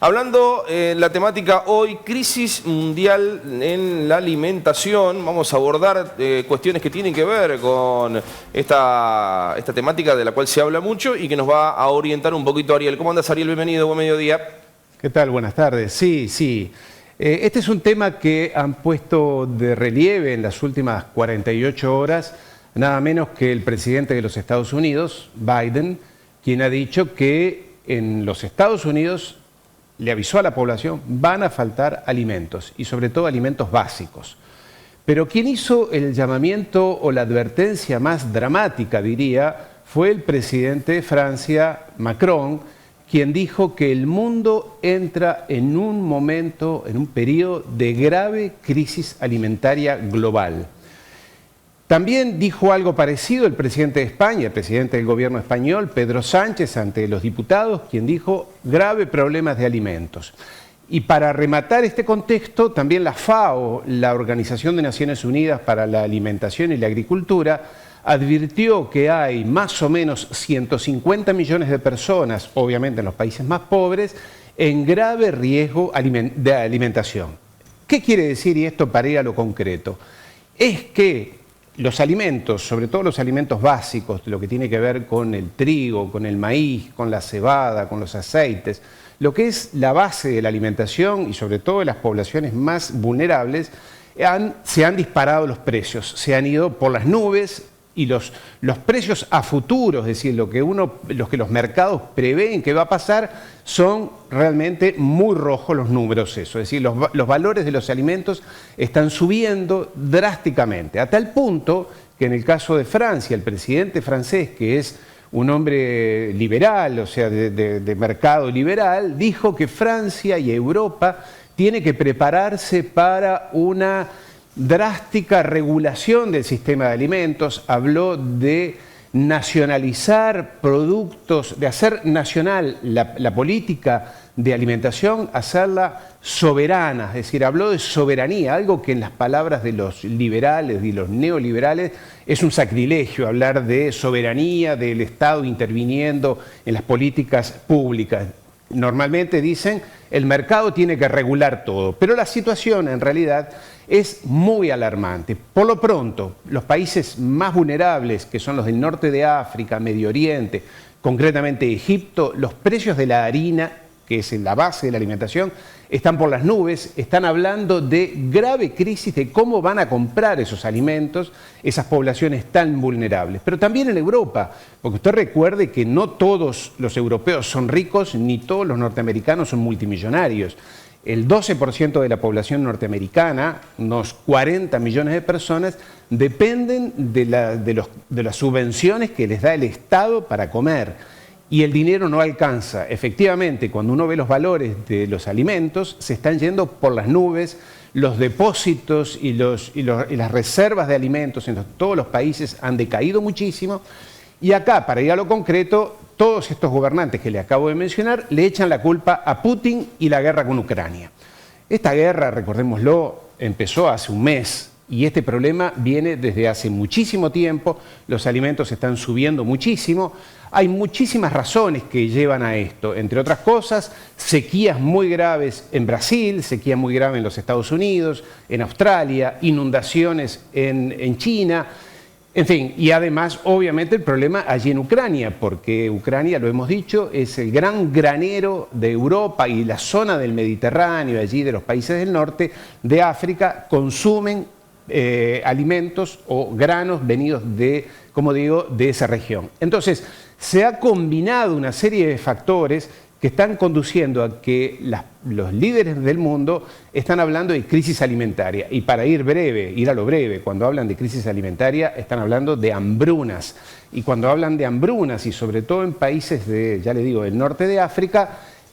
Hablando la temática hoy, crisis mundial en la alimentación, vamos a abordar cuestiones que tienen que ver con esta temática de la cual se habla mucho y que nos va a orientar un poquito Ariel. ¿Cómo andas, Ariel? Bienvenido, buen mediodía. ¿Qué tal? Buenas tardes. Sí. Este es un tema que han puesto de relieve en las últimas 48 horas, nada menos que el presidente de los Estados Unidos, Biden, quien ha dicho que en los Estados Unidos le avisó a la población, van a faltar alimentos y sobre todo alimentos básicos. Pero quien hizo el llamamiento o la advertencia más dramática, diría, fue el presidente de Francia, Macron, quien dijo que el mundo entra en un momento, en un periodo de grave crisis alimentaria global. También dijo algo parecido el presidente de España, el presidente del gobierno español, Pedro Sánchez, ante los diputados, quien dijo grave problemas de alimentos. Y para rematar este contexto, también la FAO, la Organización de Naciones Unidas para la Alimentación y la Agricultura, advirtió que hay más o menos 150 millones de personas, obviamente en los países más pobres, en grave riesgo de alimentación. ¿Qué quiere decir, y esto para ir a lo concreto? Es que los alimentos, sobre todo los alimentos básicos, lo que tiene que ver con el trigo, con el maíz, con la cebada, con los aceites, lo que es la base de la alimentación y sobre todo de las poblaciones más vulnerables, se han disparado los precios, se han ido por las nubes y los precios a futuro, es decir, lo que los mercados prevén que va a pasar, son realmente muy rojos los números, eso. Es decir, los valores de los alimentos están subiendo drásticamente, a tal punto que en el caso de Francia, el presidente francés, que es un hombre liberal, o sea, de mercado liberal, dijo que Francia y Europa tienen que prepararse para una drástica regulación del sistema de alimentos, habló de nacionalizar productos, de hacer nacional la política de alimentación, hacerla soberana, es decir, habló de soberanía, algo que en las palabras de los liberales y los neoliberales es un sacrilegio, hablar de soberanía, del Estado interviniendo en las políticas públicas. Normalmente dicen, el mercado tiene que regular todo, pero la situación en realidad es muy alarmante. Por lo pronto, los países más vulnerables, que son los del norte de África, Medio Oriente, concretamente Egipto, los precios de la harina, que es la base de la alimentación, están por las nubes, están hablando de grave crisis de cómo van a comprar esos alimentos, esas poblaciones tan vulnerables. Pero también en Europa, porque usted recuerde que no todos los europeos son ricos, ni todos los norteamericanos son multimillonarios. El 12% de la población norteamericana, unos 40 millones de personas, dependen de las subvenciones que les da el Estado para comer. Y el dinero no alcanza. Efectivamente, cuando uno ve los valores de los alimentos, se están yendo por las nubes, los depósitos y las reservas de alimentos en todos los países han decaído muchísimo. Y acá, para ir a lo concreto, todos estos gobernantes que le acabo de mencionar le echan la culpa a Putin y la guerra con Ucrania. Esta guerra, recordémoslo, empezó hace un mes. Y este problema viene desde hace muchísimo tiempo, los alimentos están subiendo muchísimo, hay muchísimas razones que llevan a esto, entre otras cosas, sequías muy graves en Brasil, sequía muy grave en los Estados Unidos, en Australia, inundaciones en China, en fin, y además obviamente el problema allí en Ucrania, porque Ucrania, lo hemos dicho, es el gran granero de Europa y la zona del Mediterráneo, allí de los países del norte de África, consumen alimentos o granos venidos de, como digo, de esa región. Entonces, se ha combinado una serie de factores que están conduciendo a que los líderes del mundo están hablando de crisis alimentaria. Y para ir a lo breve, cuando hablan de crisis alimentaria, están hablando de hambrunas. Y cuando hablan de hambrunas, y sobre todo en países ya le digo, del norte de África,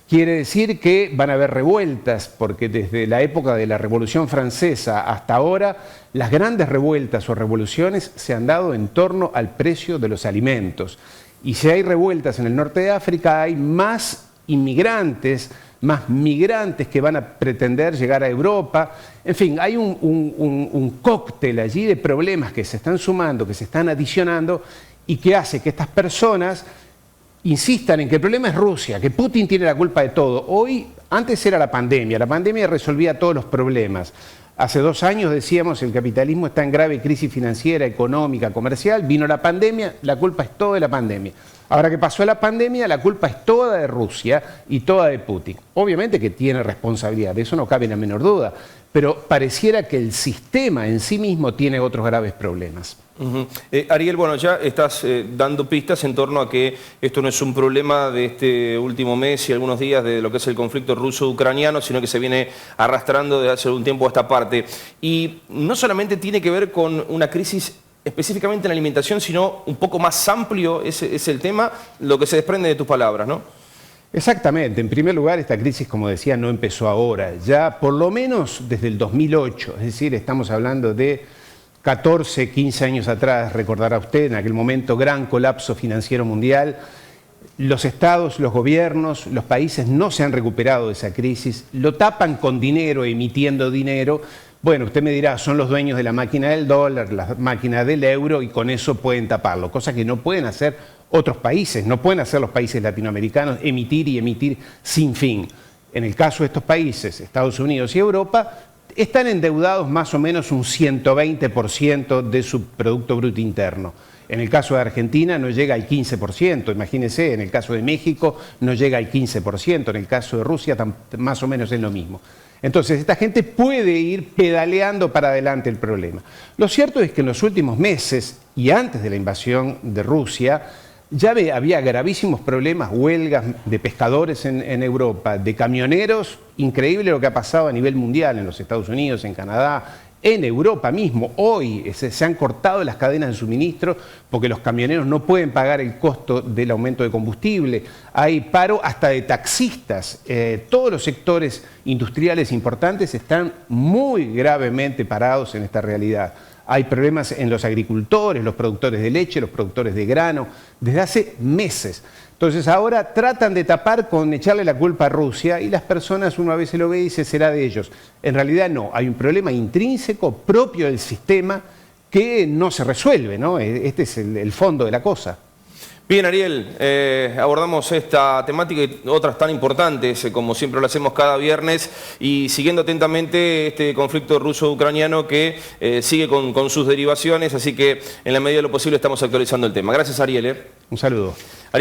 quiere decir que van a haber revueltas, porque desde la época de la Revolución Francesa hasta ahora, las grandes revueltas o revoluciones se han dado en torno al precio de los alimentos. Y si hay revueltas en el norte de África, hay más inmigrantes, más migrantes que van a pretender llegar a Europa. En fin, hay un cóctel allí de problemas que se están sumando, que se están adicionando y que hace que estas personas insistan en que el problema es Rusia, que Putin tiene la culpa de todo. Hoy, antes era la pandemia resolvía todos los problemas. Hace 2 años decíamos el capitalismo está en grave crisis financiera, económica, comercial, vino la pandemia, la culpa es toda de la pandemia. Ahora que pasó la pandemia, la culpa es toda de Rusia y toda de Putin. Obviamente que tiene responsabilidad, de eso no cabe la menor duda, pero pareciera que el sistema en sí mismo tiene otros graves problemas. Ariel, bueno, ya estás dando pistas en torno a que esto no es un problema de este último mes y algunos días de lo que es el conflicto ruso-ucraniano, sino que se viene arrastrando desde hace algún tiempo a esta parte. Y no solamente tiene que ver con una crisis específicamente en la alimentación, sino un poco más amplio es el tema, lo que se desprende de tus palabras, ¿no? Exactamente. En primer lugar, esta crisis, como decía, no empezó ahora. Ya por lo menos desde el 2008, es decir, estamos hablando de 14, 15 años atrás, recordará usted, en aquel momento gran colapso financiero mundial. Los estados, los gobiernos, los países no se han recuperado de esa crisis, lo tapan con dinero, emitiendo dinero. Bueno, usted me dirá, son los dueños de la máquina del dólar, la máquina del euro y con eso pueden taparlo, cosa que no pueden hacer otros países, no pueden hacer los países latinoamericanos, emitir y emitir sin fin. En el caso de estos países, Estados Unidos y Europa, están endeudados más o menos un 120% de su Producto Bruto Interno. En el caso de Argentina no llega al 15%, imagínense, en el caso de México no llega al 15%, en el caso de Rusia más o menos es lo mismo. Entonces, esta gente puede ir pedaleando para adelante el problema. Lo cierto es que en los últimos meses y antes de la invasión de Rusia, ya había gravísimos problemas, huelgas de pescadores en Europa, de camioneros, increíble lo que ha pasado a nivel mundial, en los Estados Unidos, en Canadá, en Europa mismo. Hoy se han cortado las cadenas de suministro porque los camioneros no pueden pagar el costo del aumento de combustible. Hay paro hasta de taxistas. Todos los sectores industriales importantes están muy gravemente parados en esta realidad. Hay problemas en los agricultores, los productores de leche, los productores de grano, desde hace meses. Entonces ahora tratan de tapar con echarle la culpa a Rusia y las personas, uno a veces lo ve y dice, será de ellos. En realidad no, hay un problema intrínseco propio del sistema que no se resuelve, ¿no? Este es el fondo de la cosa. Bien, Ariel, abordamos esta temática y otras tan importantes, como siempre lo hacemos cada viernes, y siguiendo atentamente este conflicto ruso-ucraniano que sigue con sus derivaciones, así que en la medida de lo posible estamos actualizando el tema. Gracias, Ariel. Un saludo.